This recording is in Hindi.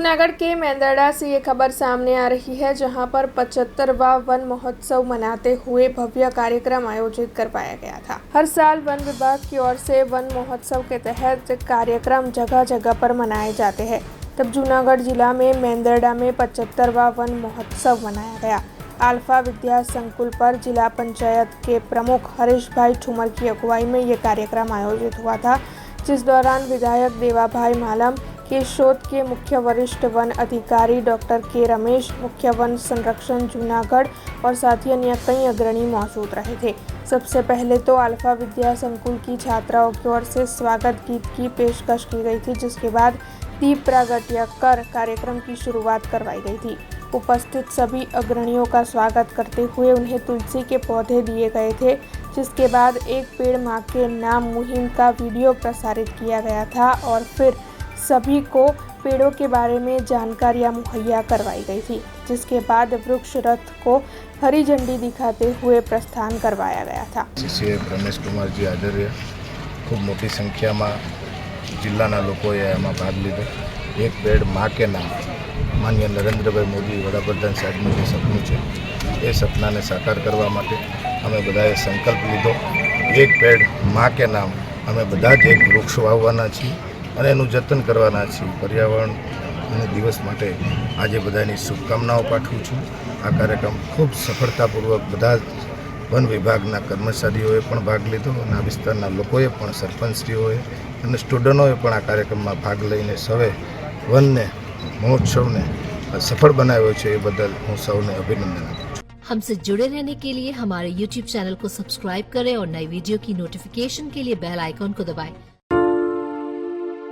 जूनागढ़ के मेंदरडा से ये खबर सामने आ रही है, जहां पर 75वां वन महोत्सव मनाते हुए भव्य कार्यक्रम आयोजित करवाया गया था। हर साल वन विभाग की ओर से वन महोत्सव के तहत कार्यक्रम जगह जगह पर मनाए जाते हैं। तब जूनागढ़ जिला में मेंदरडा में 75वां वन महोत्सव मनाया गया। अल्फा विद्या संकुल पर जिला पंचायत के प्रमुख हरीश भाई ठुमर की अगुवाई में ये कार्यक्रम आयोजित हुआ था, जिस दौरान विधायक देवाभाई मालम, केशोद के मुख्य वरिष्ठ वन अधिकारी डॉक्टर के रमेश, मुख्य वन संरक्षण जूनागढ़ और साथ ही अन्य कई अग्रणी मौजूद रहे थे। सबसे पहले तो अल्फा विद्या संकुल की छात्राओं की ओर से स्वागत गीत की पेशकश की गई थी, जिसके बाद दीप प्रागट्य कर कार्यक्रम की शुरुआत करवाई गई थी। उपस्थित सभी अग्रणियों का स्वागत करते हुए उन्हें तुलसी के पौधे दिए गए थे, जिसके बाद एक पेड़ मां के नाम मुहिम का वीडियो प्रसारित किया गया था और फिर सभी को पेड़ों के बारे में जानकारियां मुहैया करवाई गई थी, जिसके बाद वृक्ष रथ को हरी झंडी दिखाते हुए प्रस्थान करवाया गया था। सीएम रमेश कुमार जी हाजर રહ્યા। खूब मोटी संख्या में जिल्लाना लोकोए एमां भाग लीधो। एक पेड़ माँ के नाम माननीय नरेन्द्रभाई मोदी वडाप्रधान साहेबનું જે સપનું છે એ સપનાને સાકાર કરવા માટે અમે બધાએ સંકલ્પ લીધો। એક પેડ માँ के नाम અમે બધા જ એક વૃક્ષ વાવવાના છીએ અને એનું જતન કરવાના છીએ। પર્યાવરણ અને દિવસ માટે આજે બધાની શુભકામનાઓ પાઠવું છું। આ કાર્યક્રમ ખૂબ સફળતાપૂર્વક બધા वन विभागના કર્મચારીઓએ પણ ભાગ લીધો અને આ વિસ્તારના લોકોએ પણ સરપંચશ્રીઓએ અને સ્ટુડન્ટોએ પણ આ કાર્યક્રમમાં ભાગ લઈને સૌએ વનને મહોત્સવને સફળ બનાવ્યો છે। એ બદલ હું સૌને અભિનંદન આપું છું। हमसे जुड़े रहने के लिए हमारे YouTube चैनल को सब्सक्राइब करें और नई वीडियो की नोटिफिकेशन के लिए बेल आइकॉन को दबाएं।